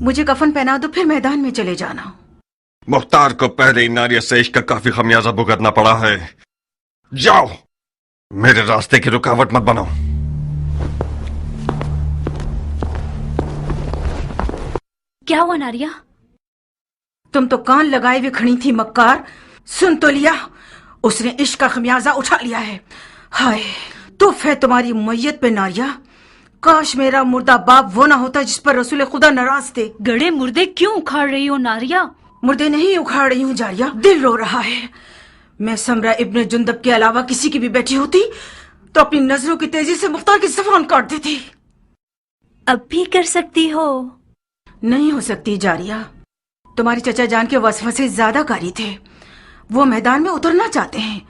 मुझे कफन पहना दो, फिर मैदान में चले जाना। मुख्तार को पहले इन नारिया से इश्क का काफी खमियाजा भुगतना पड़ा है। जाओ, मेरे रास्ते की रुकावट मत बनो। क्या हुआ नारिया? तुम तो कान लगाए हुए खड़ी थी मक्कार। सुन तो लिया, उसने इश्क का खमियाजा उठा लिया है। हाय तुफ है तुम्हारी मैयत पे नारिया। काश मेरा मुर्दा बाप वो ना होता जिस पर रसूल खुदा नाराज थे। गड़े मुर्दे क्यों उखाड़ रही हो नारिया? मुर्दे नहीं उखाड़ रही हूँ जारिया, दिल रो रहा है। मैं समरा इब्ने जुंदब के अलावा किसी की भी बैठी होती तो अपनी नजरों की तेजी से मुख्तार की ज़बान काट देती। अब भी कर सकती हो। नहीं हो सकती जारिया, तुम्हारी चचा जान के वसवसे ज्यादा कारी थे। वो मैदान में उतरना चाहते हैं।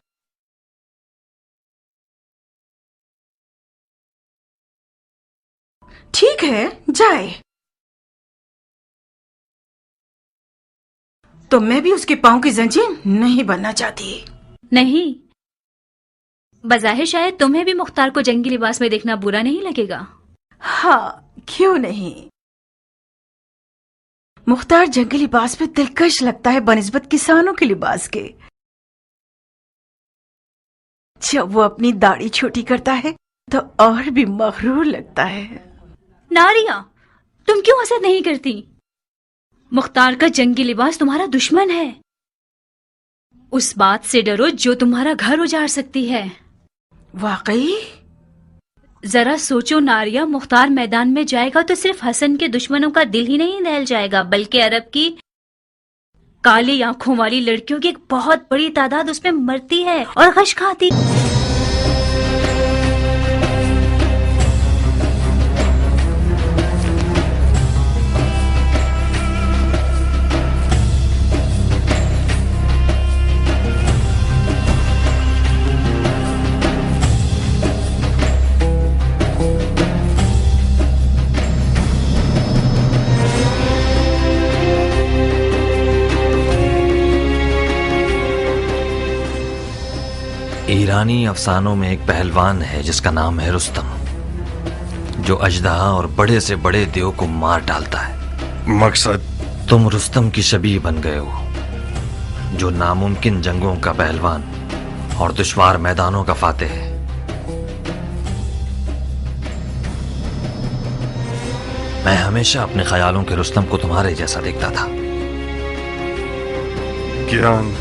ठीक है जाए, तो मैं भी उसके पांव की जंजीर नहीं बनना चाहती। नहीं, बज़ाहिर शायद तुम्हें भी मुख्तार को जंगी लिबास में देखना बुरा नहीं लगेगा। हाँ क्यों नहीं, मुख्तार जंगी लिबास में दिलकश लगता है बनिस्बत किसानों के लिबास के। जब वो अपनी दाढ़ी छोटी करता है तो और भी मगरूर लगता है। नारिया, तुम क्यों हसद नहीं करती? मुख्तार का जंगी लिबास तुम्हारा दुश्मन है। उस बात से डरो जो तुम्हारा घर उजाड़ सकती है। वाकई? जरा सोचो नारिया, मुख्तार मैदान में जाएगा तो सिर्फ हसन के दुश्मनों का दिल ही नहीं दहल जाएगा, बल्कि अरब की काली आंखों वाली लड़कियों की एक बहुत बड़ी तादाद उसमें मरती है और गश खाती। ईरानी अफसानों में एक पहलवान है जिसका नाम है रुस्तम, जो अजदहा और बड़े से बड़े देव को मार डालता है। मकसद? तुम रुस्तम की शबीह बन गए हो, जो नामुमकिन जंगों का पहलवान और दुश्वार मैदानों का फातेह है। मैं हमेशा अपने ख्यालों के रुस्तम को तुम्हारे जैसा देखता था। कियान,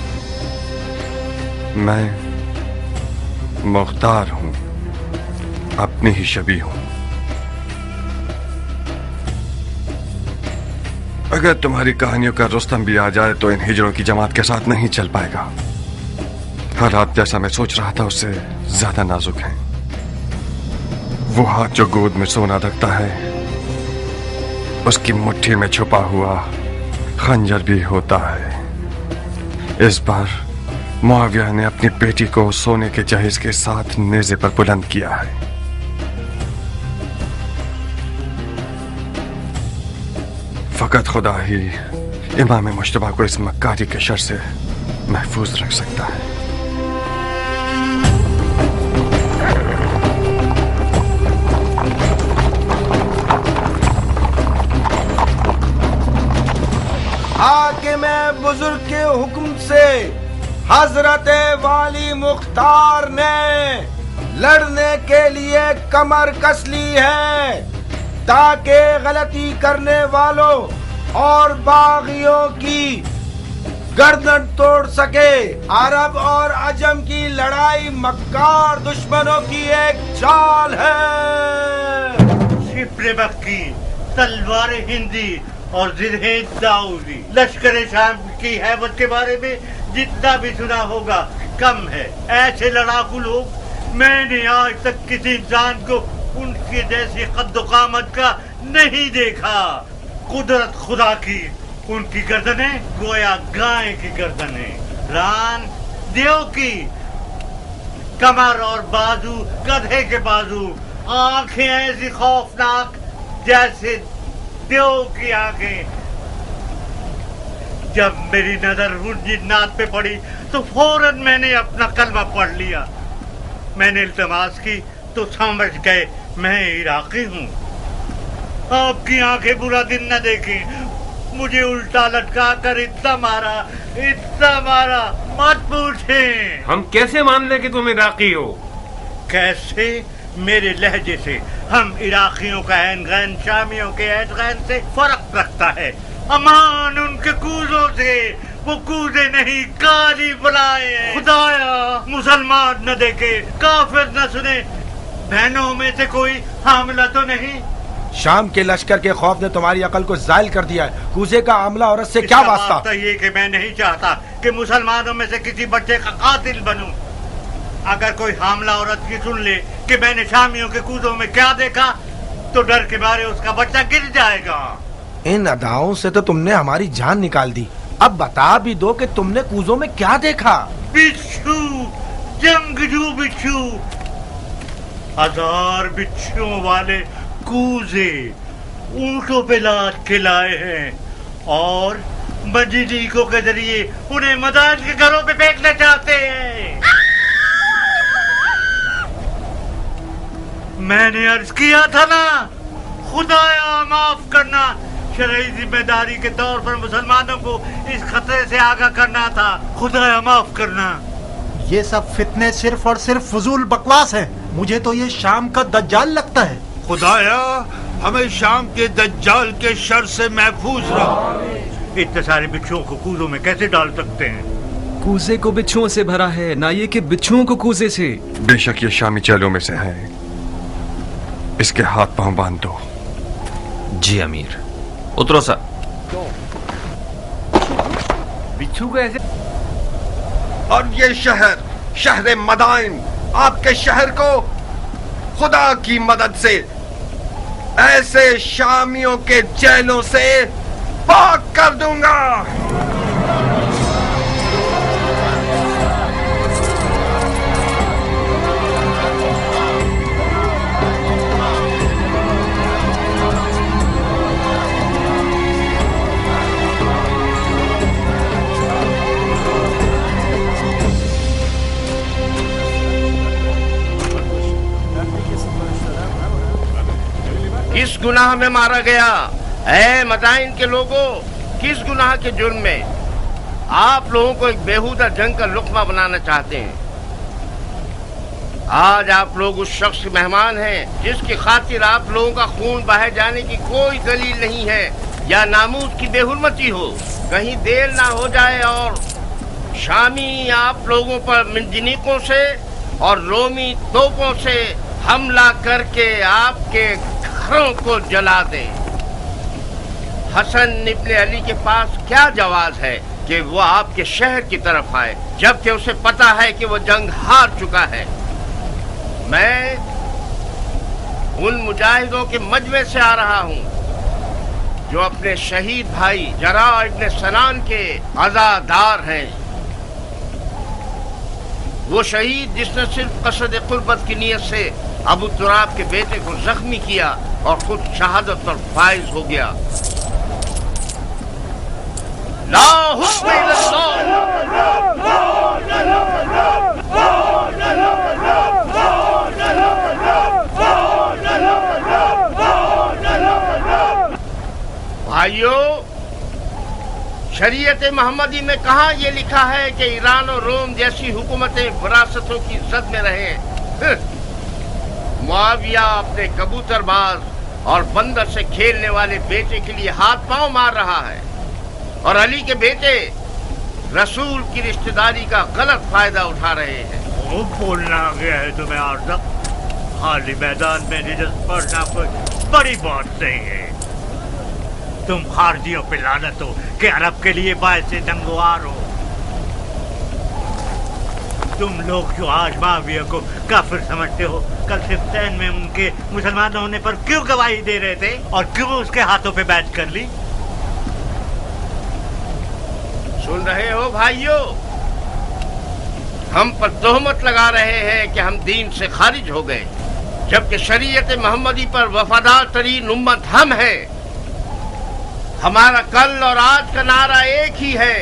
मैं मुख्तार हूं, अपनी ही शबीह हूं। अगर तुम्हारी कहानियों का रुस्तम भी आ जाए तो इन हिजड़ों की जमात के साथ नहीं चल पाएगा। हालात जैसा मैं सोच रहा था उससे ज्यादा नाजुक हैं। वो हाथ जो गोद में सोना रखता है, उसकी मुट्ठी में छुपा हुआ खंजर भी होता है। इस बार मुआविया ने अपनी बेटी को सोने के जहेज के साथ नेज़े पर बुलंद किया है। फकत खुदा ही इमाम मुश्तबा को इस मक्कारी के शर से महफूज रख सकता है। हाकिम बुजुर्ग के हुक्म से हजरत वाली मुख्तार ने लड़ने के लिए कमर कस ली है, ताकि गलती करने वालों और बागियों की गर्दन तोड़ सके। अरब और अजम की लड़ाई मक्कार दुश्मनों की एक चाल है। शिप्रे मक्की, तलवार हिंदी और जिरहे दाऊदी, लश्कर शाम की हैबत के बारे में जितना भी सुना होगा कम है। ऐसे लड़ाकू लोग मैंने आज तक किसी इंसान को उनके जैसी कद्दो-कामत का नहीं देखा। कुदरत खुदा की, उनकी गर्दनें गोया गाय की गर्दनें, रान देव की, कमर और बाजू गधे के बाजू, आंखें ऐसी खौफनाक जैसे देव की आंखें। जब मेरी नजर उन जिन्नात पे पड़ी तो फौरन मैंने अपना कलमा पढ़ लिया। मैंने इल्तमास की तो समझ गए मैं इराकी हूँ। आपकी आंखें बुरा दिन न देखें, मुझे उल्टा लटका कर इतना मारा, मत पूछे। हम कैसे मान लें कि तुम इराकी हो? कैसे? मेरे लहजे से हम इराकियों का ऐन गैन शामियों के ऐन गैन से फर्क रखता है। अमान उनके कूजों से, वो कूजे नहीं काली बुलाए। खुदाया मुसलमान न देखे, काफिर न सुने, बहनों में से कोई हामला तो नहीं? शाम के लश्कर के खौफ ने तुम्हारी अकल को जायल कर दिया है। कूजे का आमला औरत से क्या वास्ता? तो ये कि मैं नहीं चाहता कि मुसलमानों में से किसी बच्चे का कातिल बनूं। अगर कोई हामला औरत की सुन ले कि मैंने शामियों के कूजों में क्या देखा, तो डर के मारे उसका बच्चा गिर जाएगा। इन अदाओं से तो तुमने हमारी जान निकाल दी। अब बता भी दो कि तुमने कूजों में क्या देखा? बिच्छू, जंगजू बिच्छू, 1000 बिच्छुओं वाले कूजे ऊंटों पे लाद के लाए हैं और मजीदीकों के जरिए उन्हें मदान के घरों पे फेंकना चाहते हैं। मैंने अर्ज किया था ना, खुदाया माफ करना, शरई जिम्मेदारी के तौर पर मुसलमानों को इस खतरे से आगाह करना था। खुदाया माफ करना। ये सब फितने सिर्फ और सिर्फ फजूल बकवास है। मुझे तो ये शाम का दज्जाल लगता है। खुदाया हमें शाम के दज्जाल के शर से महफूज रहो। इतने सारे बिच्छुओं को कूजों में कैसे डाल सकते हैं? कूजे को बिच्छुओं से भरा है, ना ये कि बिच्छुओं को कूजे से। बेशक ये शामी चेलों में से है, इसके हाथ पांव बांध दो। जी अमीर। उतरो सर। बिच्छू कैसे? और ये शहर मदाइन, आपके शहर को खुदा की मदद से ऐसे शामियों के जेलों से पाक कर दूंगा। किस गुनाह में मारा गया? ऐ मदाइन के लोगों, किस गुनाह के जुर्म में? आप लोगों को एक बेहुदा जंग का लुक्मा बनाना चाहते हैं। आज आप लोग उस शख्स के मेहमान हैं जिसकी खातिर आप लोगों का खून बहाए जाने की कोई दलील नहीं है या नामूस की बेहुरमती हो। कहीं देर ना हो जाए और शामी आप लोगों पर मिंजनीकों से और रोमी तोपों से हमला करके आपके घरों को जला दे। हसन इब्ने अली के पास क्या जवाज है कि वो आपके शहर की तरफ आए, जबकि उसे पता है कि वो जंग हार चुका है। मैं उन मुजाहिदों के मजमे से आ रहा हूँ जो अपने शहीद भाई जरा इब्ने सनान के अज़ादार हैं। वो शहीद जिसने सिर्फ कसद कुर्बत की नियत से अबू तुराब के बेटे को जख्मी किया और खुद शहादत पर फाइज हो गया। ला हुक्म भाइयों, शरीयत मोहम्मदी में कहाँ ये लिखा है कि ईरान और रोम जैसी हुकूमतें विरासतों की जद में रहें? मुआविया अपने कबूतरबाज और बंदर से खेलने वाले बेटे के लिए हाथ पांव मार रहा है और अली के बेटे रसूल की रिश्तेदारी का गलत फायदा उठा रहे हैं। वो बोलना आ गया है तुम्हें आर्ज़म? खाली मैदान में निजत पड़ना कोई बड़ी बात नहीं है। तुम खारजियों पे लानत हो कि अरब के लिए बायस नंगवार हो। तुम लोग जो आज माविया को काफिर समझते हो, कल सिफ्तैन में उनके मुसलमान होने पर क्यों गवाही दे रहे थे और क्यों उसके हाथों पे बैठ कर ली? सुन रहे हो भाइयों, हम पर तोहमत लगा रहे हैं कि हम दीन से खारिज हो गए, जबकि शरीयत मोहम्मदी पर वफादार तरीन उम्मत हम हैं। हमारा कल और आज का नारा एक ही है,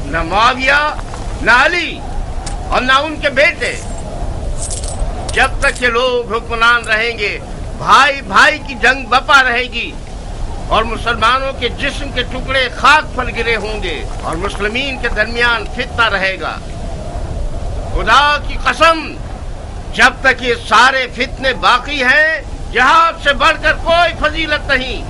न मुआविया, न अली और न उनके बेटे। जब तक ये लोग हुक्मरान रहेंगे, भाई भाई की जंग बपा रहेगी और मुसलमानों के जिस्म के टुकड़े खाक पर गिरे होंगे और मुस्लिमीन के दरमियान फितना रहेगा। खुदा की कसम, जब तक ये सारे फितने बाकी हैं, जिहाद से बढ़कर कोई फजीलत नहीं।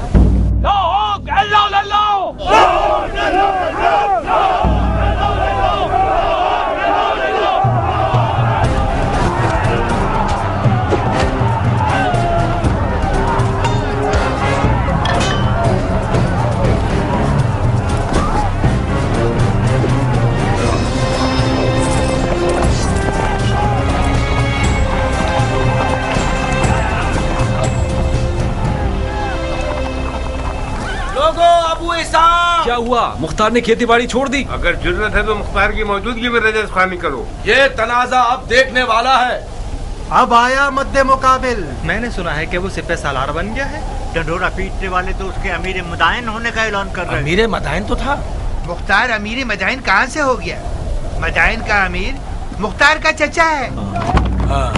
क्या हुआ? मुख्तार ने खेती बाड़ी छोड़ दी? अगर जरूरत है तो मुख्तार की मौजूदगी में रजस खानी करो। ये तनाजा अब देखने वाला है। अब आया मद्दे मुकाबिल। मैंने सुना है कि वो सिपह सालार बन गया है। डंडोरा पीटने वाले तो उसके अमीर मदाइन होने का ऐलान कर रहे हैं। अमीर मदाइन तो था। मुख्तार अमीर मदाइन कहाँ से हो गया? मदाइन का अमीर मुख्तार का चचा है। हाँ।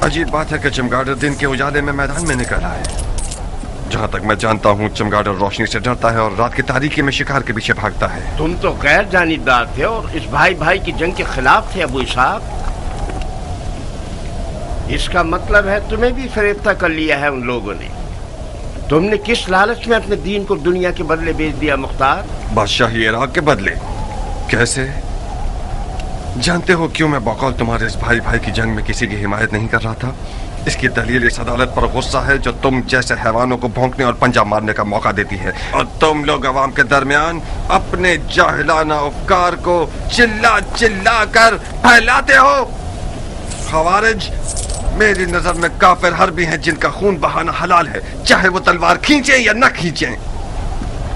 अजीब बात है कि चमगादड़ दिन के उजाले में मैदान में निकला है। जहाँ तक मैं जानता हूँ, चमगादड़ रोशनी से डरता है और रात की तारीकी में शिकार के पीछे भागता है। तुम तो गैर जानिबदार थे और इस भाई भाई की जंग के खिलाफ थे अबू इसहाक। इसका मतलब है तुम्हें भी फरेफ्ता कर लिया है उन लोगों ने। तुमने किस लालच में अपने दीन को दुनिया के बदले बेच दिया मुख्तार? बादशाही इराक के बदले? कैसे? जानते हो क्यों मैं बकौल तुम्हारे इस भाई भाई की जंग में किसी की हिमायत नहीं कर रहा था? इसकी दलील इस अदालत पर गुस्सा है जो तुम जैसे हैवानों को भौंकने और पंजा मारने का मौका देती है, और तुम लोग अवाम के दरमियान अपने जाहिलाना उपकार को चिल्ला चिल्ला कर फैलाते हो। खवारिज मेरी नजर में काफिर हर्बी हैं जिनका खून बहाना हलाल है, चाहे वो तलवार खींचे या न खींचे।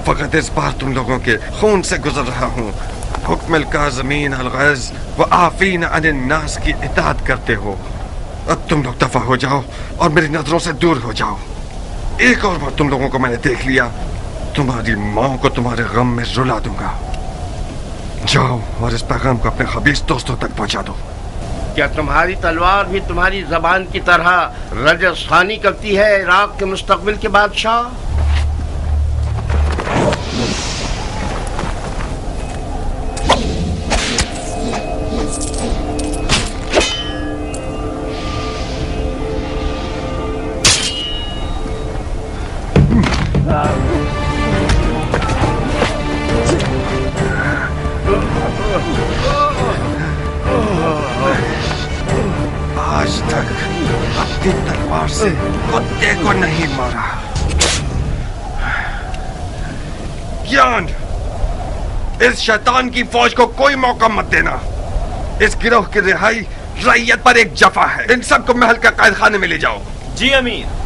फकत इस बार तुम लोगों के खून से गुजर रहा हूँ। हुक्म काज़मीन अल-गैज़ व आफ़ीन अनिन नास की इताअत करते हो। अब तुम लोग दफा हो जाओ और मेरी नजरों से दूर हो जाओ। एक और बार तुम लोगों को मैंने देख लिया, तुम्हारी माँ को तुम्हारे गम में रुला दूंगा। जाओ और इस पैगाम को अपने खबीस दोस्तों तक पहुंचा दो। क्या तुम्हारी तलवार भी तुम्हारी जबान की तरह रजस खानी करती है इराक के मुस्तकबिल के बादशाह? आज तक अपनी तलवार से कुत्ते को नहीं मारा। ज्ञान, इस शैतान की फौज को कोई मौका मत देना। इस गिरोह की रिहाई रैयत पर एक जफा है। इन सबको महल के कैद खाने में ले जाओ। जी अमीर।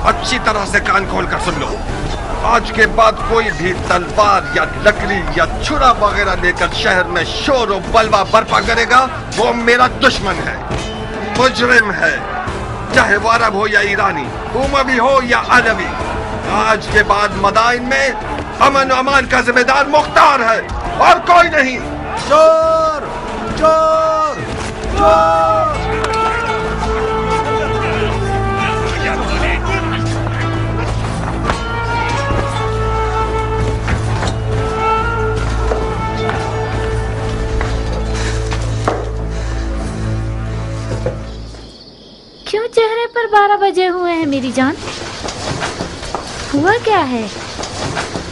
अच्छी तरह से कान खोल कर सुन लो। आज के बाद कोई भी तलवार या लकड़ी या छुरा वगैरह लेकर शहर में शोर और बलवा बर्पा करेगा, वो मेरा दुश्मन है, मुजरिम है, चाहे वो अरब हो या ईरानी, उमवी हो या अरबी। आज के बाद मदाइन में अमन और अमान का जिम्मेदार मुख्तार है और कोई नहीं। चोर चोर चोर। क्यों चेहरे पर 12 बजे हुए हैं मेरी जान? हुआ क्या है?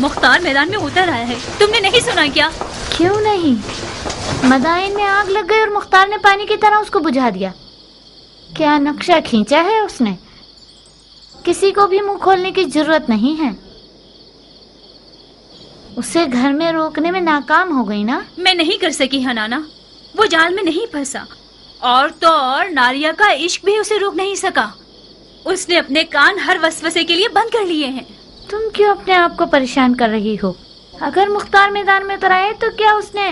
मुख्तार मैदान में उतर आया है, तुमने नहीं सुना क्या? क्यों नहीं? मदाइन में आग लग गई और मुख्तार ने पानी की तरह उसको बुझा दिया। क्या नक्शा खींचा है उसने? किसी को भी मुंह खोलने की जरूरत नहीं है। उसे घर में रोकने में नाकाम हो गई ना? मैं नहीं कर सकी हनाना, वो जाल में नहीं फंसा, और तो और नारिया का इश्क भी उसे रोक नहीं सका। उसने अपने कान हर वसवसे के लिए बंद कर लिए हैं। तुम क्यों अपने आप को परेशान कर रही हो? अगर मुख्तार मैदान में उतर आए तो क्या उसने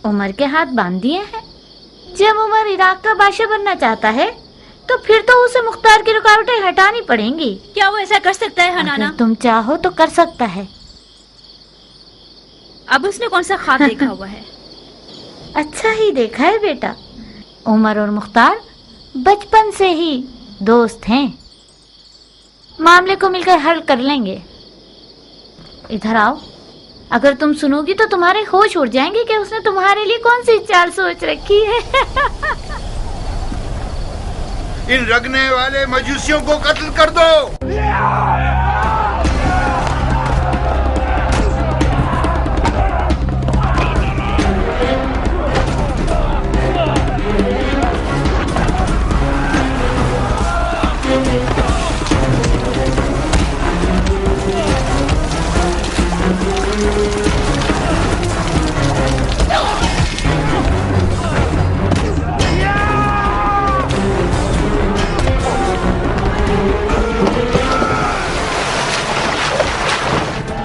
उमर के हाथ बांध दिए हैं? जब उमर इराक का बादशाह बनना चाहता है तो फिर तो उसे मुख्तार की रुकावटें हटानी पड़ेंगी। क्या वो ऐसा कर सकता है हनाना? अगर तुम चाहो तो कर सकता है। अब उसने कौन सा ख्वाब देखा हुआ है? अच्छा ही देखा है बेटा। उमर और मुख्तार बचपन से ही दोस्त हैं। मामले को मिलकर हल कर लेंगे। इधर आओ। अगर तुम सुनोगी तो तुम्हारे होश उड़ जाएंगे कि उसने तुम्हारे लिए कौन सी चाल सोच रखी है। इन रगने वाले मजूसियों को कत्ल कर दो।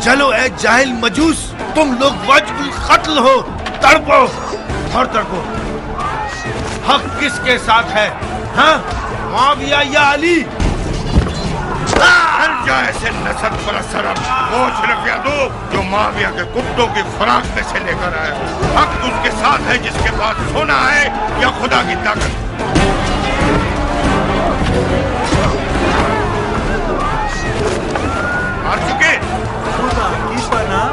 चलो ए जाहिल मजूस, तुम लोग वजबुल कत्ल हो। तड़पो और तड़पो। हक किसके साथ है? हाँ, मुआविया या अली? हर जाए से नसब पर असर वो सिर्फ यादो जो मुआविया के कुत्तों की खुराक में से लेकर आया। हक उसके साथ है जिसके पास सोना है या खुदा की ताकत। मार चुके खुदा की पनाह,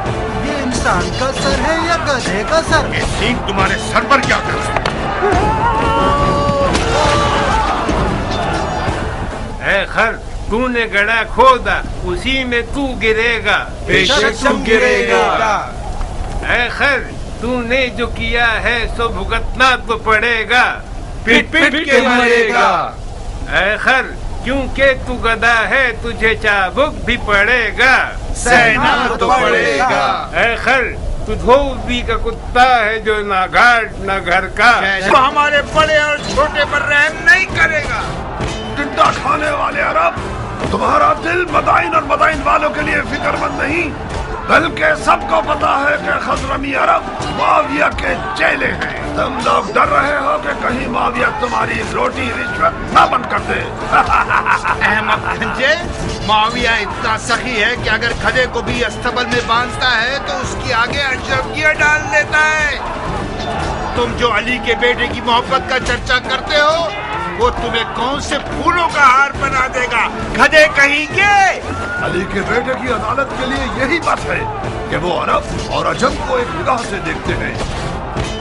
ये इंसान का सर है या गधे का सर? ये सींग तुम्हारे सर पर क्या कर रहा है? खर, तूने गड़ा खोदा, उसी में तू गिरेगा। बेशक तुम गिरेगा। है खर, तूने जो किया है सो भुगतना तो पड़ेगा। पिट पिट के मरेगा। है खर, क्योंकि तू गधा है तुझे चाबुक भी पड़ेगा। सहना तो पड़ेगा। है खर, तू धोबी का कुत्ता है जो ना घाट ना घर का। वो हमारे बड़े और छोटे पर रहम नहीं करेगा। टिड्डा खाने वाले अरब, तुम्हारा दिल मदाइन और मदाइन वालों के लिए फिक्रमंद नहीं, बल्कि सबको पता है कि खजरमी अरब मुआविया के चेले हैं। तुम लोग डर रहे हो कि कहीं मुआविया तुम्हारी रोटी रिश्वत न बंद कर दे। अहमद गंजे, मुआविया इतना सखी है कि अगर खड़े को भी अस्तबल में बांधता है तो उसकी आगे अशरफियां डाल देता है। तुम जो अली के बेटे की मोहब्बत का चर्चा करते हो, वो तुम्हें कौन से फूलों का हार बना देगा? गधे कहेंगे। अली के बेटे की अदालत के लिए यही बात है कि वो अरब और अजम को एक निगाह से देखते हैं।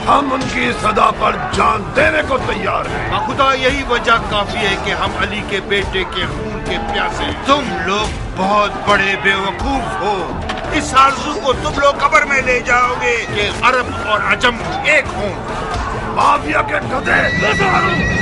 हम उनकी सदा पर जान देने को तैयार हैं। खुदा, यही वजह काफी है कि हम अली के बेटे के खून के प्यासे। तुम लोग बहुत बड़े बेवकूफ हो। इस आरज़ू को तुम लोग कब्र में ले जाओगे कि अरब और अजम एक हों। मुआविया के गधे।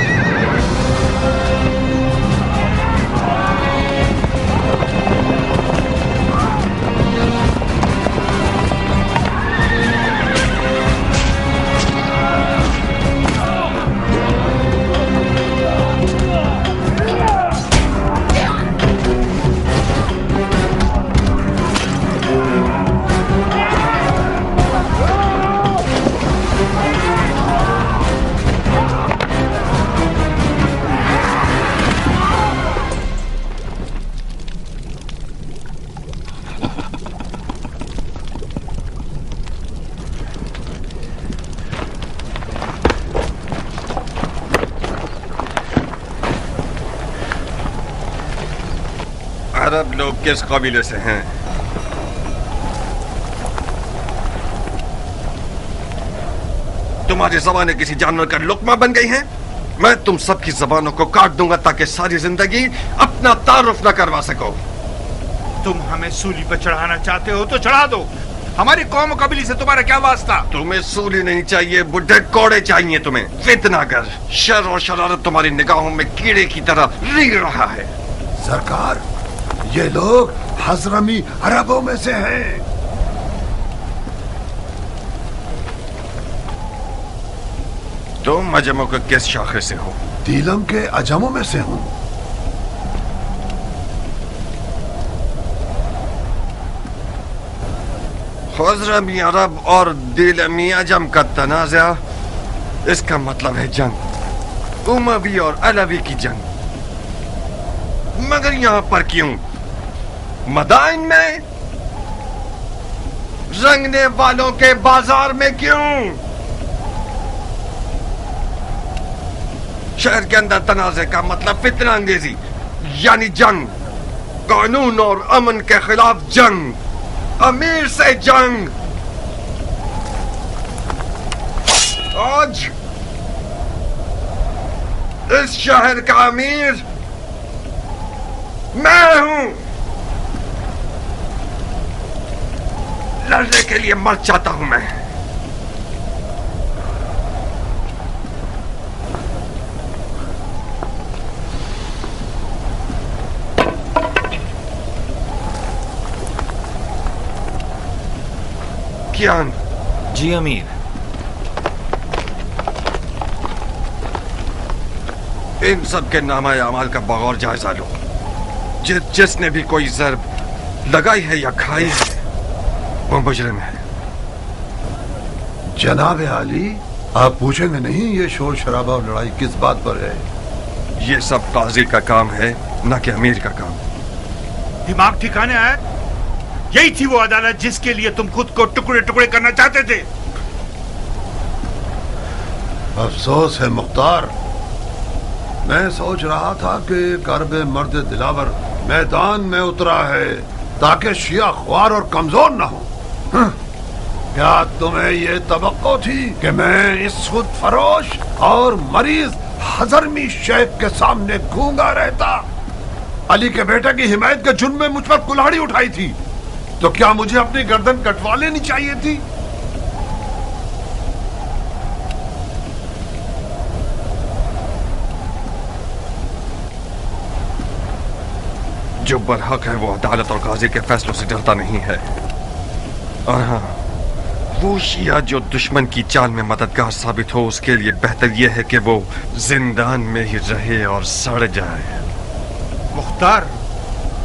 अरब लोग किस कबीले से हैं? तुम्हारी जबानें किसी जानवर का लुकमा बन गई हैं? मैं तुम सबकी जबानों को काट दूंगा ताकि सारी जिंदगी अपना तारुफ न करवा सको। तुम हमें सूली पर चढ़ाना चाहते हो तो चढ़ा दो। हमारी कौम कबीले से तुम्हारा क्या वास्ता? तुम्हें सूली नहीं चाहिए, बुढ़े कोड़े चाहिए तुम्हें। फितनागर, शर और शरारत तुम्हारी निगाहों में कीड़े की तरह रीढ़ रहा है। सरकार, ये लोग हजरमी अरबों में से हैं। तुम अजमों के किस शाखे से हो? तीलम के अजमों में से हूँ। हज़रमी अरब और दिलमी अजम का तनाज़ा, इसका मतलब है जंग, उमवी और अलवी की जंग। मगर यहां पर क्यों? मदाइन में, रंगने वालों के बाजार में क्यों? शहर के अंदर तनाज़े का मतलब फितना अंगेजी, यानी जंग, कानून और अमन के खिलाफ जंग, अमीर से जंग। आज इस शहर का अमीर मैं हूं। लड़ने के लिए मर जाता हूं मैं। कियान। जी अमीर। इन सब के नामा अमाल का बगौर जायजा लो। जिसने भी कोई ज़र्ब लगाई है या खाई है वो मुजरिम है। जनाब आली, आप पूछेंगे नहीं ये शोर शराबा और लड़ाई किस बात पर है? ये सब काजी का काम है, न कि अमीर का काम। दिमाग ठिकाने आया? यही थी वो अदालत जिसके लिए तुम खुद को टुकड़े टुकड़े करना चाहते थे। अफसोस है मुख्तार, मैं सोच रहा था कि कर्ब मर्द दिलावर मैदान में उतरा है ताकि शिया ख्वार और कमजोर न हो। क्या तुम्हें ये तवक्को थी कि मैं इस खुद फरोश और मरीज हजरमी शेख के सामने गूंगा रहता? अली के बेटे की हिमायत के जुर्म में मुझ पर कुल्हाड़ी उठाई थी, तो क्या मुझे अपनी गर्दन कटवा लेनी चाहिए थी? जो बरहक है वो अदालत और काजी के फैसलों से डरता नहीं है। और हाँ, वो शिया जो दुश्मन की चाल में मददगार साबित हो, उसके लिए बेहतर यह है कि वो जिंदान में ही रहे और सड़ जाए। मुख्तार,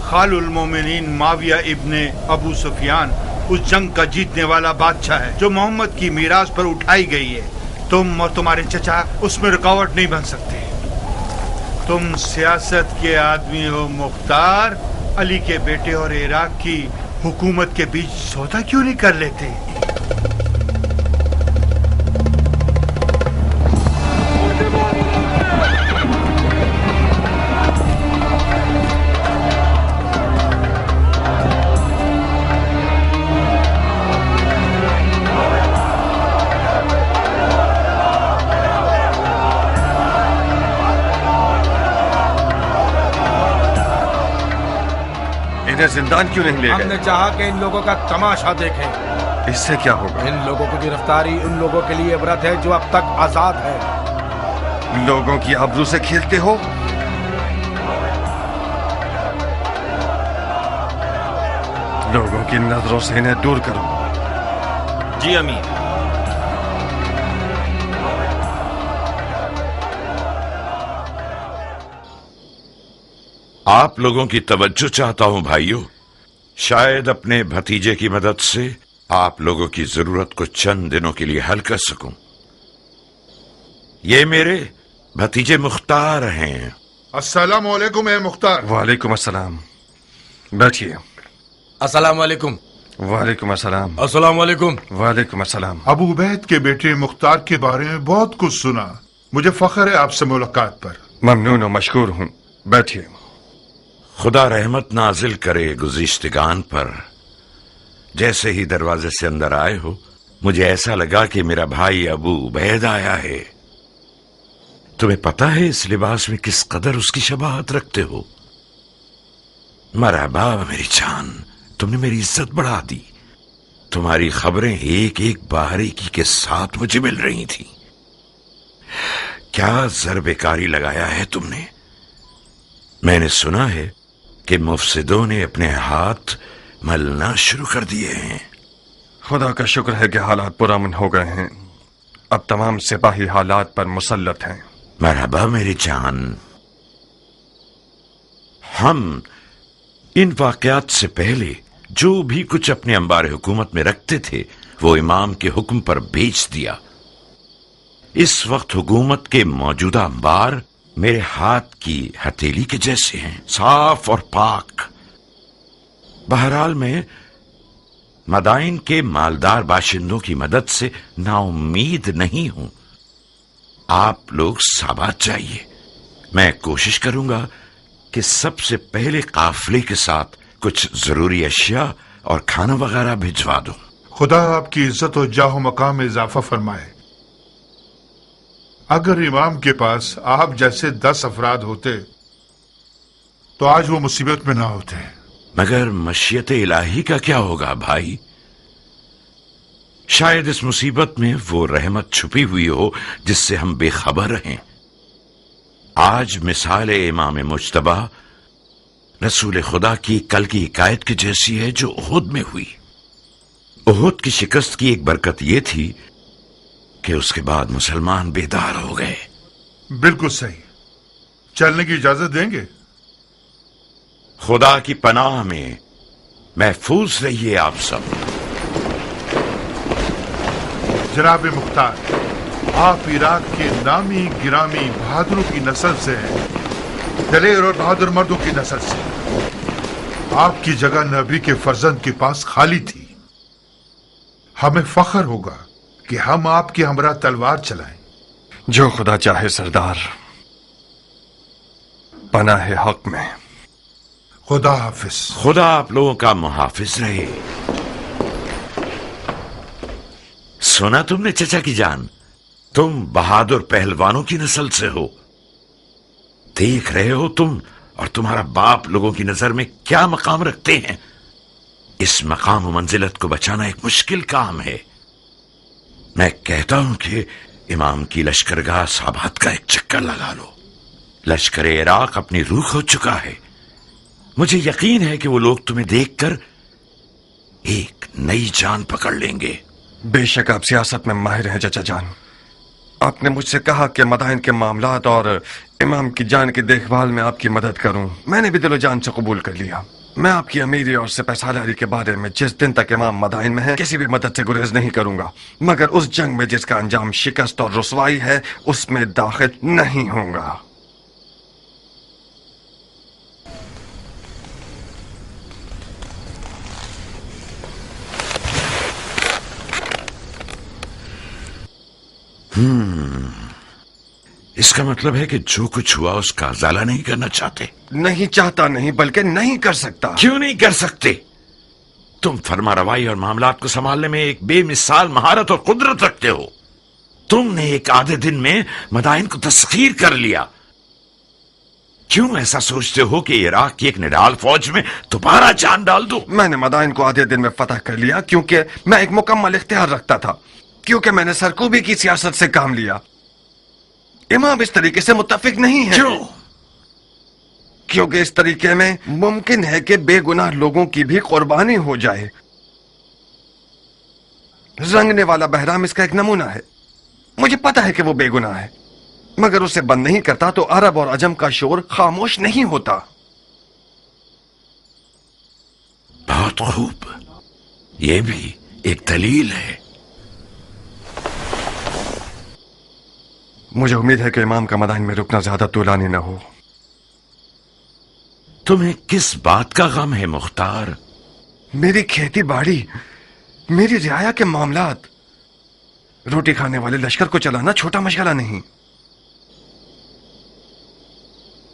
खालुल मोमिनीन माविया इब्ने अबू सुफियान उस जंग का जीतने वाला बादशाह है जो मोहम्मद की मीरास पर उठाई गई है। तुम और तुम्हारे चचा उसमें रुकावट नहीं बन सकते। तुम सियासत के आदमी हो मुख्तार। अली के बेटे और इराक की हुकूमत के बीच सौदा क्यों नहीं कर लेते? जिंदान क्यों नहीं ले गए? हमने चाहा कि इन लोगों का तमाशा देखें। इससे क्या होगा? इन लोगों की गिरफ्तारी उन लोगों के लिए इबरत है जो अब तक आजाद है। लोगों की आबरू से खेलते हो? लोगों की नजरों से इन्हें दूर करो। जी अमीर। आप लोगों की तवज्जो चाहता हूं भाइयों। शायद अपने भतीजे की मदद से आप लोगों की जरूरत को चंद दिनों के लिए हल कर सकूं। ये मेरे भतीजे मुख्तार हैं। अस्सलाम वालेकुम ए मुख्तार। वालेकुम अस्सलाम। बैठिए। अस्सलाम वालेकुम। वालेकुम अस्सलाम। अस्सलाम वालेकुम। वालेकुम अस्सलाम। अबू उबैद के बेटे मुख्तार के बारे में बहुत कुछ सुना। मुझे फख्र है आपसे मुलाकात पर। ममनून और मशकूर हूं। बैठिए। खुदा रहमत नाजिल करे गुज़िश्तगान पर। जैसे ही दरवाजे से अंदर आए हो, मुझे ऐसा लगा कि मेरा भाई अबू उबैद आया है। तुम्हें पता है इस लिबास में किस कदर उसकी शबाहत रखते हो? मरहबा मेरी जान, तुमने मेरी इज्जत बढ़ा दी। तुम्हारी खबरें एक एक बारीकी के साथ मुझे मिल रही थी। क्या ज़र्बेकारी लगाया है तुमने? मैंने सुना है कि मुफसिदों ने अपने हाथ मलना शुरू कर दिए हैं। खुदा का शुक्र है कि हालात पुरअमन हो गए हैं। अब तमाम सिपाही हालात पर मुसल्लत हैं। मरहबा मेरी जान। हम इन वाकयात से पहले जो भी कुछ अपने अंबार हुकूमत में रखते थे वो इमाम के हुक्म पर बेच दिया। इस वक्त हुकूमत के मौजूदा अंबार मेरे हाथ की हथेली के जैसे हैं, साफ और पाक। बहरहाल मैं मदाइन के मालदार बाशिंदों की मदद से नाउम्मीद नहीं हूं। आप लोग साबात जाइए। मैं कोशिश करूंगा कि सबसे पहले काफिले के साथ कुछ जरूरी अशिया और खाना वगैरह भिजवा दूं। खुदा आपकी इज्जत और जाहो मकाम में इजाफा फरमाए। अगर इमाम के पास आप जैसे 10 अफराद होते तो आज वो मुसीबत में ना होते। मगर मशीयत इलाही का क्या होगा भाई? शायद इस मुसीबत में वो रहमत छुपी हुई हो जिससे हम बेखबर रहें। आज मिसाल इमाम मुज्तबा रसूल खुदा की कल की हिकायत की जैसी है जो उहुद में हुई। उहुद की शिकस्त की एक बरकत यह थी कि उसके बाद मुसलमान बेदार हो गए। बिल्कुल सही। चलने की इजाजत देंगे? खुदा की पनाह में महफूज रहिए आप सब। जनाब मुख्तार, आप इराक के नामी गिरामी बहादुरों की नस्ल से हैं, दलेर और बहादुर मर्दों की नस्ल से। आपकी जगह नबी के फर्जंद के पास खाली थी। हमें फख्र होगा कि हम आपके हमरा तलवार चलाएं। जो खुदा चाहे सरदार, पनाह हक में। खुदा हाफिज। खुदा आप लोगों का मुहाफिज रहे। सुना तुमने चचा की जान, तुम बहादुर पहलवानों की नस्ल से हो। देख रहे हो तुम और तुम्हारा बाप लोगों की नजर में क्या मकाम रखते हैं। इस मकाम मंजिलत को बचाना एक मुश्किल काम है। मैं कहता हूं कि इमाम की लश्करगाह साबात का एक चक्कर लगा लो। लश्कर इराक अपनी रूह खो चुका है। मुझे यकीन है कि वो लोग तुम्हें देखकर एक नई जान पकड़ लेंगे। बेशक आप सियासत में माहिर हैं चचा जान। आपने मुझसे कहा कि मदाइन के मामलात और इमाम की जान की देखभाल में आपकी मदद करूं। मैंने भी दिलो जान से कबूल कर लिया। मैं आपकी अमीरी और सिपहसालारी के बारे में जिस दिन तक इमाम मदाइन में है किसी भी मदद से गुरेज नहीं करूंगा, मगर उस जंग में जिसका अंजाम शिकस्त और रुसवाई है उसमें दाखिल नहीं होऊंगा। इसका मतलब है कि जो कुछ हुआ उसका उजाला नहीं करना चाहते। नहीं चाहता नहीं, बल्कि नहीं कर सकता। क्यों नहीं कर सकते? तुम फरमा रवाई और मामलात को संभालने में एक बेमिसाल महारत और कुदरत रखते हो। तुमने एक आधे दिन में मदाइन को तस्खीर कर लिया। क्यों ऐसा सोचते हो कि इराक की एक निडाल फौज में दोबारा जान डाल दो? मैंने मदाइन को आधे दिन में फतह कर लिया क्योंकि मैं एक मुकम्मल इख्तियार रखता था, क्योंकि मैंने सरकूबी की सियासत से काम लिया। इमाम इस तरीके से मुत्तफिक नहीं है। क्यों? क्योंकि इस तरीके में मुमकिन है कि बेगुनाह लोगों की भी कुर्बानी हो जाए। रंगने वाला बहराम इसका एक नमूना है। मुझे पता है कि वो बेगुनाह है, मगर उसे बंद नहीं करता तो अरब और अजम का शोर खामोश नहीं होता। बहुत खूब, यह भी एक दलील है। मुझे उम्मीद है कि इमाम का मदाइन में रुकना ज्यादा तूलानी न हो। तुम्हें किस बात का गम है मुख्तार? मेरी खेती बाड़ी, मेरी रियाया के मामलात। रोटी खाने वाले लश्कर को चलाना छोटा मशगला नहीं।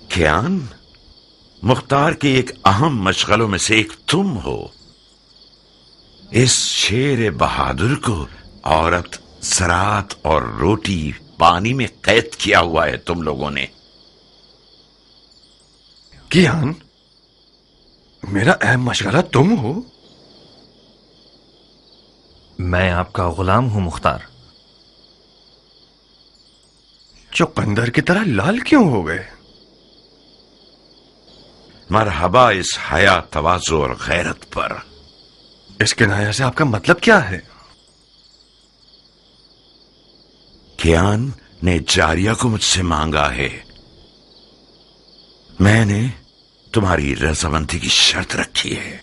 कियान, मुख्तार के एक अहम मशगलों में से एक तुम हो। इस शेर बहादुर को औरत, ज़राअत और रोटी पानी में कैद किया हुआ है तुम लोगों ने। कियान, मेरा अहम मशगला तुम हो? मैं आपका गुलाम हूं मुख्तार। चुकंदर की तरह लाल क्यों हो गए? मरहबा इस हया, तवाज़ु और गैरत पर। इस किनाया से आपका मतलब क्या है? कियान ने जारिया को मुझसे मांगा है। मैंने तुम्हारी रजामंदी की शर्त रखी है।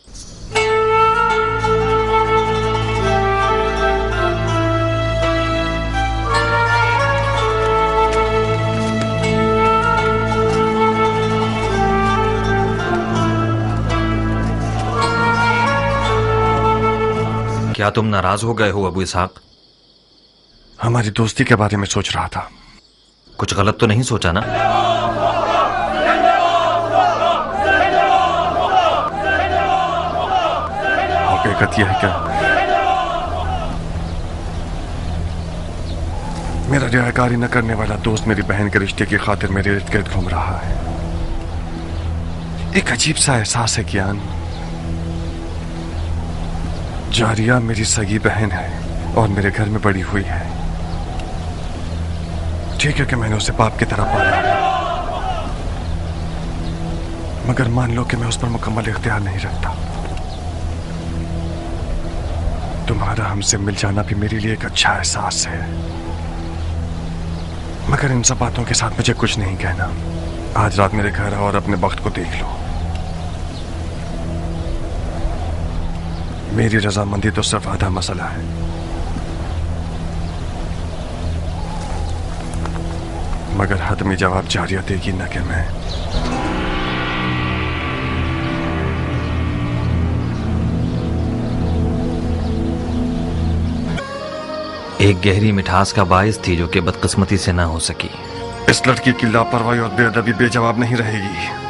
क्या तुम नाराज हो गए हो अबू इसहाक? हमारी दोस्ती के बारे में सोच रहा था। कुछ गलत तो नहीं सोचा ना? हकीकत यह है क्या मेरा रियाकारी न करने वाला दोस्त मेरी बहन के रिश्ते की खातिर मेरे इर्द गिर्द घूम रहा है। एक अजीब सा एहसास है कियान, जारिया मेरी सगी बहन है और मेरे घर में बड़ी हुई है। ठीक है कि मैंने उसे बाप की तरह पाला है, मगर मान लो कि मैं उस पर मुकम्मल इख्तियार नहीं रखता। तुम्हारा हमसे मिल जाना भी मेरे लिए एक अच्छा एहसास है, मगर इन सब बातों के साथ मुझे कुछ नहीं कहना। आज रात मेरे घर आओ और अपने वक्त को देख लो। मेरी रजामंदी तो सिर्फ आधा मसला है। मगर हतमी जवाब जारिया देगी न कि मैं। एक गहरी मिठास का बायस थी जो कि बदकिस्मती से ना हो सकी। इस लड़की की लापरवाही और बेअदबी बेजवाब नहीं रहेगी।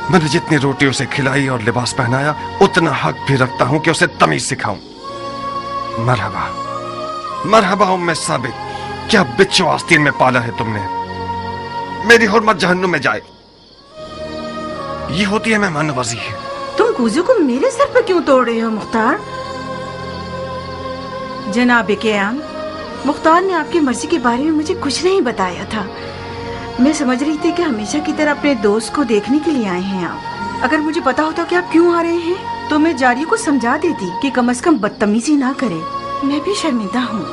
मैंने जितनी रोटी उसे खिलाई और लिबास पहनाया, उतना हक भी रखता हूं कि उसे तमीज सिखाऊं। मरहबा मरहबा उम्मे साबिक, क्या बिच्छू आस्तीन में पाला है तुमने। मेरी हुर्मत जहन्नुम में जाए। ये होती है मेहमान नवाजी। तुम कूजू को मेरे सर पर क्यों तोड़ रहे हो मुख्तार? जनाब कियान, मुख्तार ने आपकी मर्जी के बारे में मुझे कुछ नहीं बताया था। मैं समझ रही थी कि हमेशा की तरह अपने दोस्त को देखने के लिए आए हैं आप। अगर मुझे पता होता कि आप क्यों आ रहे हैं तो मैं जारिया को समझा देती कि कम से कम बदतमीजी ना करे। मैं भी शर्मिंदा हूँ।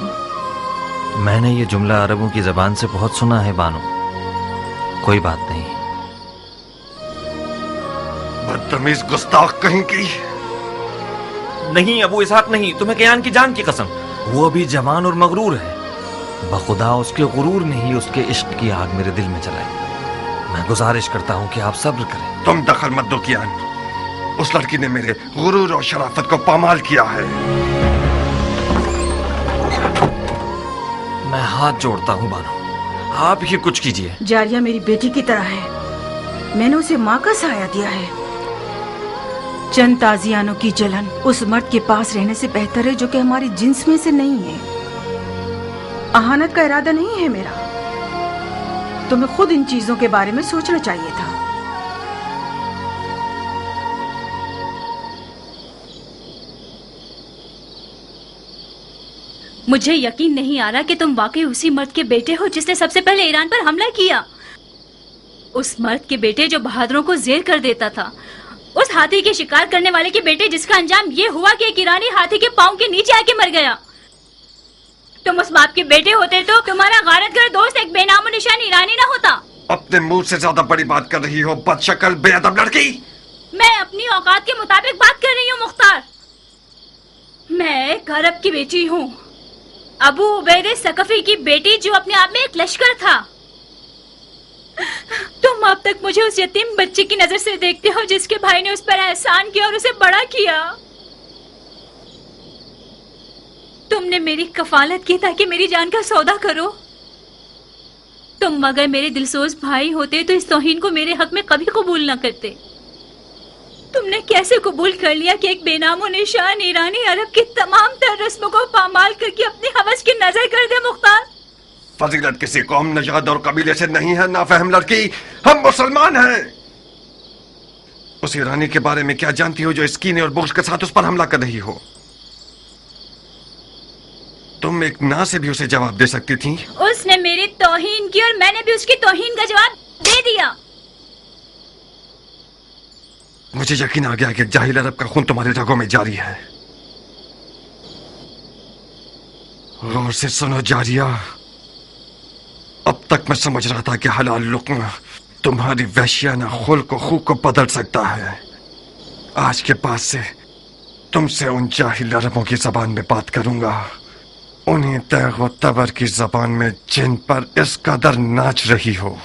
मैंने ये जुमला अरबों की जबान से बहुत सुना है बानो। कोई बात नहीं। बदतमीज गुस्ताख कहीं की। नहीं अबू इसहाक नहीं, तुम्हें कियान की जान की कसम। वो अभी जवान और मगरूर है। बखुदा उसके गुरूर ने ही उसके इश्क की आग मेरे दिल में जलाई। मैं गुजारिश करता हूँ कि आप सब्र करें। तुम दखल मत दो कियान। उस लड़की ने मेरे गुरूर और शराफत को पामाल किया है। मैं हाथ जोड़ता हूँ बानो, आप ही कुछ कीजिए। जारिया मेरी बेटी की तरह है। मैंने उसे माँ का साया दिया है। चंद ताजियानों की जलन उस मर्द के पास रहने से बेहतर है जो कि हमारी जिन्स में से नहीं है। अहानत का इरादा नहीं है मेरा। तुम्हें खुद इन चीजों के बारे में सोचना चाहिए था। मुझे यकीन नहीं आ रहा कि तुम वाकई उसी मर्द के बेटे हो जिसने सबसे पहले ईरान पर हमला किया। उस मर्द के बेटे जो बहादुरों को जेर कर देता था। उस हाथी के शिकार करने वाले के बेटे जिसका अंजाम ये हुआ कि एक ईरानी हाथी के पांव के नीचे आके मर गया। तुम उस बाप के बेटे होते तो तुम्हारा गारतगर दोस्त एक बेनामो निशान ईरानी ना होता। अपने मुंह से ज्यादा बड़ी बात कर रही हो बदशक्ल बेअदब लड़की। मैं अपनी औकात के मुताबिक बात कर रही हूँ मुख्तार। मैं एक अरब की बेटी हूँ, अबू उबैदे सकफी की बेटी जो अपने आप में एक लश्कर था। तुम अब तक मुझे उस यतीम बच्चे की नजर से देखते हो जिसके भाई ने उस पर एहसान किया और उसे बड़ा किया। तुमने मेरी कफालत की ताकि मेरी जान का सौदा करो। तुम अगर मेरे दिलसोज भाई होते तो इस तौहीन को मेरे हक में कभी कबूल न करते। तुमने कैसे कबूल कर लिया कि एक बेनामो निशान ईरानी अरब की तमाम तर रस्मों को पामाल करके अपनी हवस की नजर कर दे मुख्तार? फजीलत किसी कौम, नजाद और कबीले से नहीं है नाफहम लड़की। हम मुसलमान हैं। उस ईरानी के बारे में क्या जानती हो जो इस कीने और बुग़्ज़ के साथ उस पर हमला कर रही हो? तुम एक ना से भी उसे जवाब दे सकती थी। उसने मेरी तौहीन की और मैंने भी उसकी तौहीन का जवाब दे दिया। मुझे यकीन आ गया कि जाहिल अरब का खून तुम्हारे रगों में जारी है। गौर से सुनो जारिया, अब तक मैं समझ रहा था कि हलाल लुक्मा तुम्हारी वहशियाना खुल्क को खूब को बदल सकता है। आज के बाद से तुमसे उन जाहिल अरबों की जबान में बात करूंगा, उन्हीं तैग व तबर की जबान में जिन पर इस कदर नाच रही हो।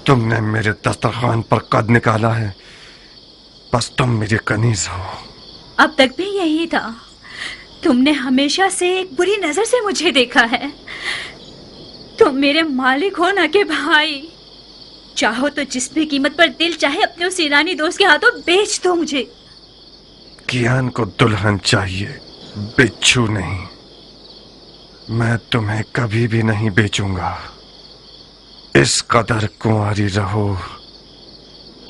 तुमने मेरे दस्तरखान पर कद निकाला है, बस तुम मेरी कनीज हो। अब तक भी यही था। तुमने हमेशा से एक बुरी नजर से मुझे देखा है। तुम मेरे मालिक हो ना कि भाई। चाहो तो जिस भी कीमत पर दिल चाहे अपने उस ईरानी दोस्त के हाथों बेच दो मुझे। कियान को दुल्हन चाहिए, बिच्छू नहीं। मैं तुम्हें कभी भी नहीं बेचूंगा। इस कदर कुंवारी रहो,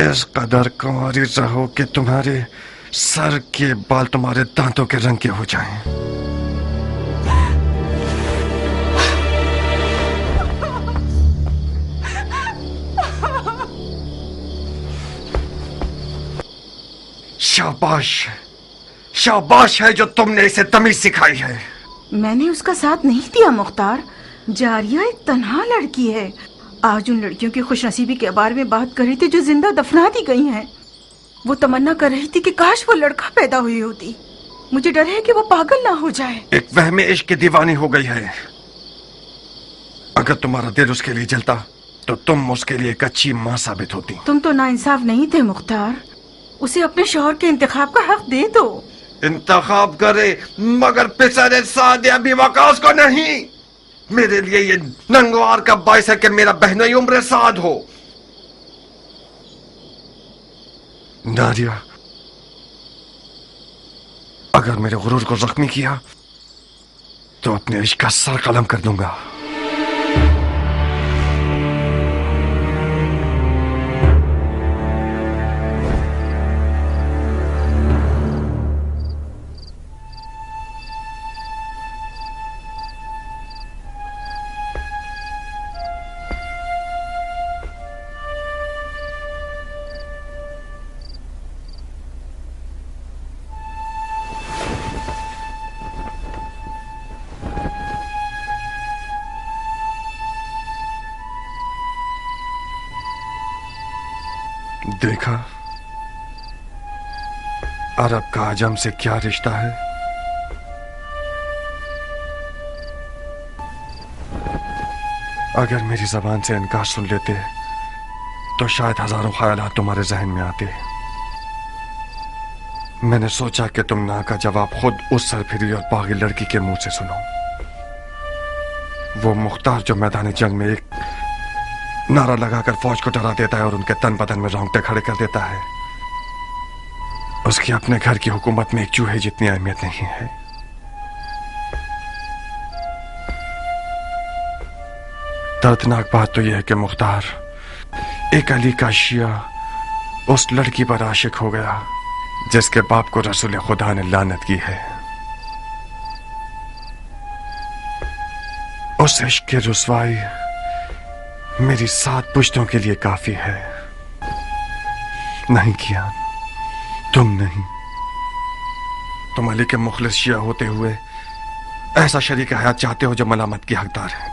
इस कदर कुंवारी रहो कि तुम्हारे सर के बाल तुम्हारे दांतों के रंग के हो जाएं। शाबाश, शाबाश है जो तुमने इसे तमीज सिखाई है। मैंने उसका साथ नहीं दिया मुख्तार। जारिया एक तन्हा लड़की है। आज उन लड़कियों की खुशनसीबी के बारे में बात कर रही थी जो जिंदा दफना दी गई हैं। वो तमन्ना कर रही थी कि काश वो लड़का पैदा हुई होती। मुझे डर है कि वो पागल ना हो जाए। एक वहमे इश्क की दीवानी हो गई है। अगर तुम्हारा दिल उसके लिए जलता तो तुम उसके लिए एक अच्छी माँ साबित होती। तुम तो नाइंसाफ नहीं थे मुख्तार। उसे अपने शौहर के इंतखाब का हक दे दो। इंतखाब करे मगर पिसरे सादे अभी वकास को नहीं। मेरे लिए ये नंगवार का बाइस है कि मेरा बहनोई उम्र साद हो। नारिया, अगर मेरे गुरूर को जख्मी किया तो अपने इश्क का सर कलम कर दूंगा। देखा अरब का आजम से क्या रिश्ता है। अगर मेरी जबान से इनकार सुन लेते तो शायद हजारों ख्यालात तुम्हारे जहन में आते। मैंने सोचा कि तुम ना का जवाब खुद उस सरफिरी और पागल लड़की के मुंह से सुनो। वो मुख्तार जो मैदान जंग में एक नारा लगाकर फौज को डरा देता है और उनके तन बदन में रोंगटे खड़े कर देता है, उसकी अपने घर की हुकूमत में एक चूहे जितनी अहमियत नहीं है। दर्दनाक बात तो यह है कि मुख्तार एक अली का शिया उस लड़की पर आशिक हो गया जिसके बाप को रसूल खुदा ने लानत की है। उस इश्क की रुसवाई मेरी 7 पुश्तों के लिए काफी है। नहीं किया, तुम नहीं। तुम अली के मुखलिस शिया होते हुए ऐसा शरीक हयात चाहते हो जो मलामत की हकदार है।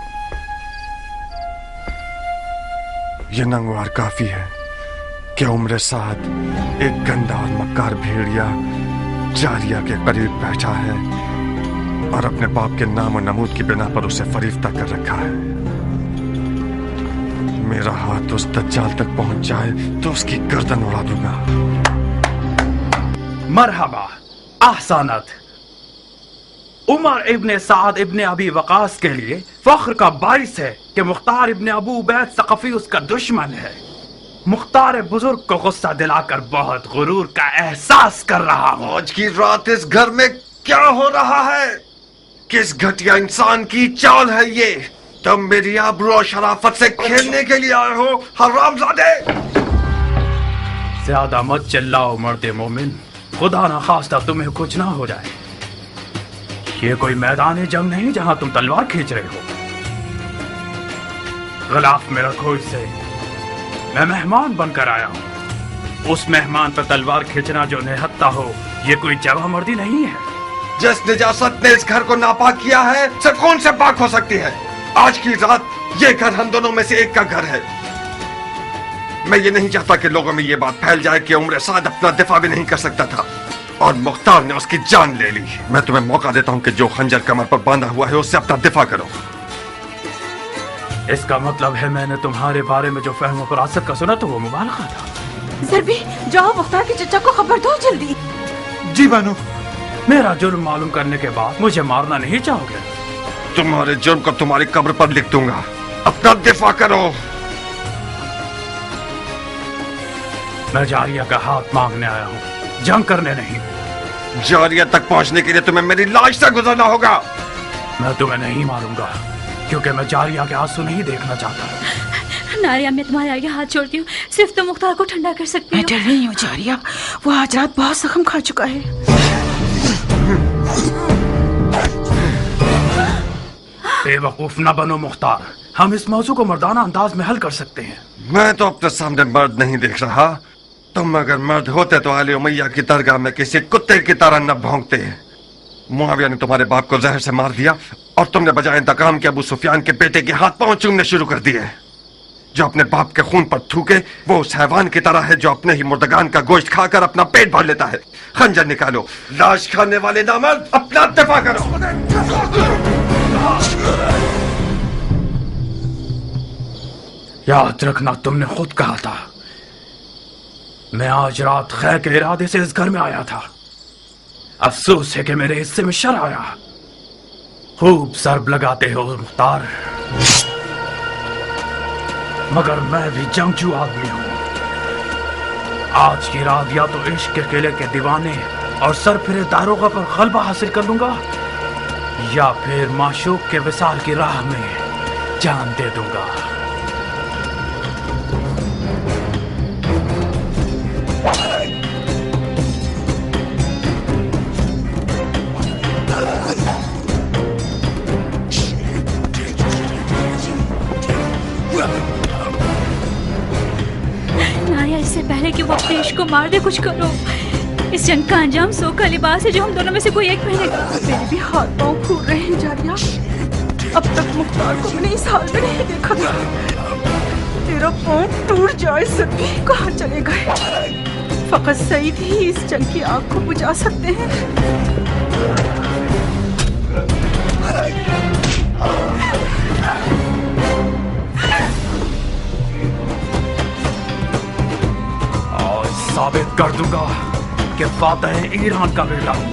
यह नंगवार काफी है कि उम्र साद एक गंदा और मक्कार भेड़िया जारिया के करीब बैठा है और अपने बाप के नाम और नमूद की बिना पर उसे फरीफ्ता कर रखा है। मेरा हाथ उस दज्जाल तक पहुंच जाए तो उसकी गर्दन उड़ा दूंगा। मरहबा, ahsanat। उमर इब्ने साद इब्ने अबी वकास के लिए फख्र का बाइस है कि मुख्तार इब्ने अबू उबैद सकफी उसका दुश्मन है। मुख्तार बुजुर्ग को गुस्सा दिलाकर बहुत गुरूर का एहसास कर रहा हूँ। आज की रात इस घर में क्या हो रहा है? किस घटिया इंसान की चाल है ये? तुम मेरी आबरू और शराफत से खेलने के लिए आए हो हरामजादे। ज्यादा मत चिल्लाओ मर्दे मोमिन, खुदा ना खास्ता तुम्हें कुछ ना हो जाए। ये कोई मैदान जंग नहीं जहां तुम तलवार खींच रहे हो। गिलाफ में रखो इसे। मैं मेहमान बनकर आया हूँ। उस मेहमान पर तलवार खींचना जो निहत्ता हो, ये कोई जवां मर्दी नहीं है। जिस निजासत ने इस घर को नापाक किया है, से कौन से पाक हो सकती है? आज की रात ये घर हम दोनों में से एक का घर है। मैं ये नहीं चाहता कि लोगों में ये बात फैल जाए कि उम्र साद अपना दिफा भी नहीं कर सकता था और मुख्तार ने उसकी जान ले ली। मैं तुम्हें मौका देता हूं कि जो खंजर कमर पर बांधा हुआ है उससे अपना दिफा करो। इसका मतलब है मैंने तुम्हारे बारे में जो फहम फरासत का सुना तो वो मुबालगा था। सरबी, जाओ मुख्तार के चचा को खबर दो जल्दी। जी बानू। मेरा जुर्म मालूम करने के बाद मुझे मारना नहीं चाहोगे? तुम्हारे जुर्म को तुम्हारी कब्र पर लिख दूंगा। अपना दिफा करो। मैं जारिया का हाथ मांगने आया हूँ, जंग करने नहीं। जारिया तक पहुंचने के लिए तुम्हें मेरी लाश से गुजरना होगा। मैं तुम्हें नहीं मारूंगा, क्योंकि मैं जारिया के आंसू नहीं देखना चाहता। नारिया, मैं तुम्हारे आगे हाथ जोड़ती हूँ, सिर्फ तुम मुख्तार को ठंडा कर सकती हो। मैं डर रही हूँ जारिया, वो आज रात बहुत जख्म खा चुका है। बेवकूफ न बनो मुख्तार, हम इस मौजू को मर्दाना अंदाज में हल कर सकते हैं। मैं तो अपने सामने मर्द नहीं देख रहा। तुम अगर मर्द होते तो आले उमैया की दरगाह में किसी कुत्ते की तरह न भौंकते। मुआविया ने तुम्हारे बाप को जहर से मार दिया और तुमने बजाय इंतकाम के अबू सुफियान के बेटे के हाथ पांव चूमने शुरू कर दिए। जो अपने बाप के खून पर थूके वो उस हैवान की तरह है जो अपने ही मुर्दगान का गोश्त खाकर अपना पेट भर लेता है। खंजर निकालो, लाश खाने वाले नामर्द, अपना दफा करो। याद रखना, तुमने खुद कहा था। मैं आज रात खैर के इरादे से इस घर में आया था। अफसोस है कि मेरे हिस्से में शर आया। खूब सरब लगाते हो मुख्तार, मगर मैं भी जंगजू आदमी हूं। आज की रात या तो इश्क के किले के दीवाने और सरफिरे दारोगा पर गलबा हासिल कर लूंगा, या फिर माशूक के विसाल की राह में जान दे दूंगा। नारिया, इससे पहले कि वो अपने इश्क को मार दे, कुछ करो। इस जंग का अंजाम सो का लिबास है जो हम दोनों में से कोई एक पहनेगा। मेरे भी हाथ पांव फूल रहे हैं जारिया। अब तक मुख्तार को मैंने इस हाल में नहीं देखा था। तेरा पांव टूट जाए सभी कहाँ चले गए। फकत सईद ही इस जंग की आग को बुझा सकते हैं। और साबित कर दूंगा कि फातेह ईरान का बेटा हूं।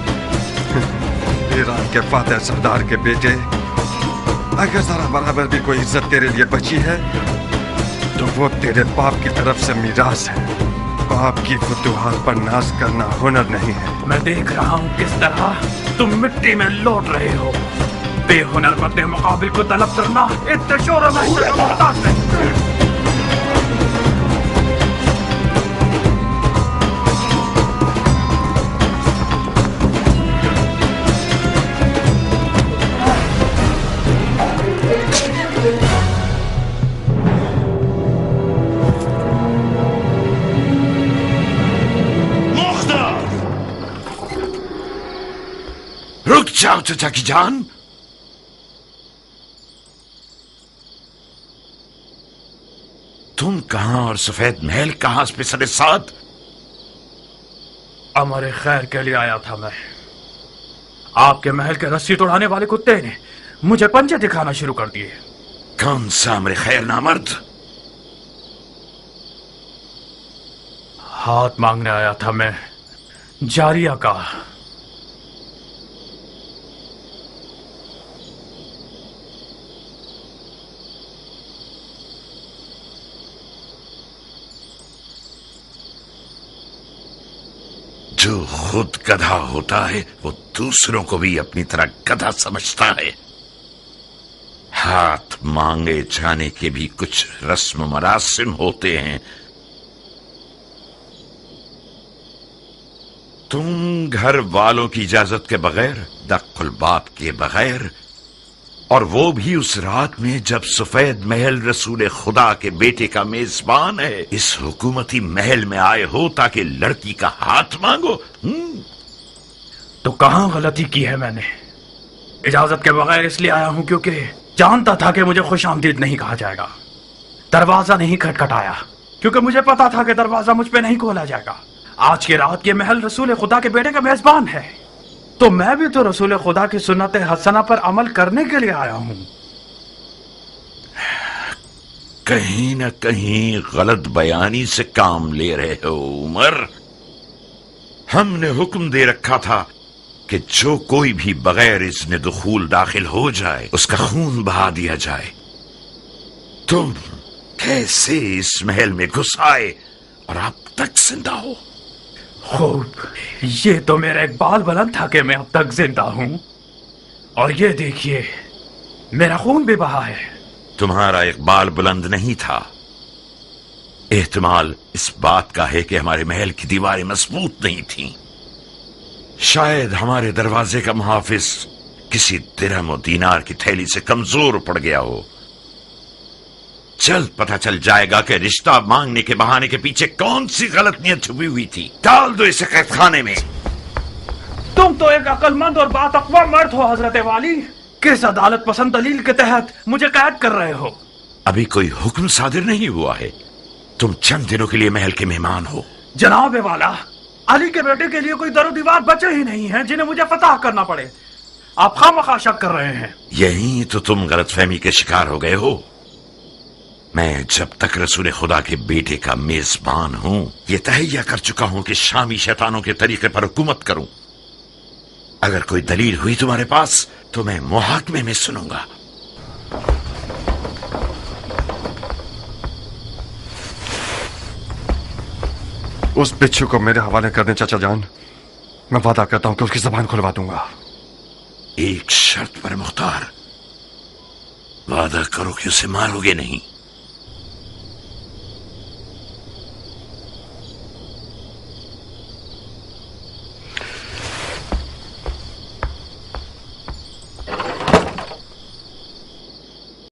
ईरान के फातेह सरदार के बेटे, अगर जरा बराबर भी कोई इज्जत तेरे लिए बची है तो वो तेरे बाप की तरफ से मीरास है। बाप की फुतूहात पर नाज करना हुनर नहीं है। मैं देख रहा हूँ किस तरह तुम मिट्टी में लौट रहे हो। बेहुनर मर्द मुकाबिल को तलब करना इतने शोर में मुमताज है। रुक जाओ चाचा की जान। तुम कहां और सफेद महल कहां पिसरे साथ? अमर खैर के लिए आया था मैं। आपके महल के रस्सी तोड़ाने वाले कुत्ते ने मुझे पंजे दिखाना शुरू कर दिए। कौन सा अमर खैर नामर्द? हाथ मांगने आया था मैं, जारिया का। जो खुद गधा होता है वो दूसरों को भी अपनी तरह गधा समझता है। हाथ मांगे जाने के भी कुछ रस्म मरासिम होते हैं। तुम घर वालों की इजाजत के बगैर, दख्ल बाप के बगैर, और वो भी उस रात में जब सफेद महल रसूल खुदा के बेटे का मेजबान है, इस हुकूमती महल में आए हो ताकि लड़की का हाथ मांगो। तो कहां गलती की है मैंने? इजाजत के बगैर इसलिए आया हूं क्योंकि जानता था कि मुझे खुशामदीद नहीं कहा जाएगा। दरवाजा नहीं खटखटाया क्योंकि मुझे पता था कि दरवाजा मुझ पे नहीं खोला जाएगा। आज की रात ये महल रसूल खुदा के बेटे का मेजबान है, तो मैं भी तो रसूल खुदा की सुन्नत हसना पर अमल करने के लिए आया हूं। कहीं न कहीं गलत बयानी से काम ले रहे हो उमर। हमने हुक्म दे रखा था कि जो कोई भी बगैर इज़्न दुखूल दाखिल हो जाए उसका खून बहा दिया जाए। तुम कैसे इस महल में घुस आए और अब तक जिंदा हो? खूब, ये तो मेरा इकबाल बुलंद था कि मैं अब तक जिंदा हूं, और ये देखिए मेरा खून भी बहा है। तुम्हारा इकबाल बुलंद नहीं था, एहतमाल इस बात का है कि हमारे महल की दीवारें मजबूत नहीं थीं। शायद हमारे दरवाजे का मुहाफिज किसी दिरहम और दीनार की थैली से कमजोर पड़ गया हो। जल्द पता चल जाएगा कि रिश्ता मांगने के बहाने के पीछे कौन सी गलत नीयत छुपी हुई थी। डाल दो इसे कैदखाने में। तुम तो एक अक्लमंद और बातकवा मर्द हो हजरत वाली। किस अदालत पसंद दलील के तहत मुझे कैद कर रहे हो? अभी कोई हुक्म सादिर नहीं हुआ है। तुम चंद दिनों के लिए महल के मेहमान हो। जनाब वाला, अली के बेटे के लिए कोई दरो दीवार बचे ही नहीं है जिन्हें मुझे फतह करना पड़े। आप खामखा शक कर रहे हैं। यही तो तुम गलतफहमी के शिकार हो गए हो। मैं जब तक रसूल खुदा के बेटे का मेजबान हूं, यह तहैया कर चुका हूं कि शामी शैतानों के तरीके पर हुकूमत करूं। अगर कोई दलील हुई तुम्हारे पास तो मैं मुहाकमे में सुनूंगा। उस बिच्छू को मेरे हवाले कर दें चाचा जान। मैं वादा करता हूं कि उसकी जबान खुलवा दूंगा। एक शर्त पर मुख्तार, वादा करो कि उसे मारोगे नहीं।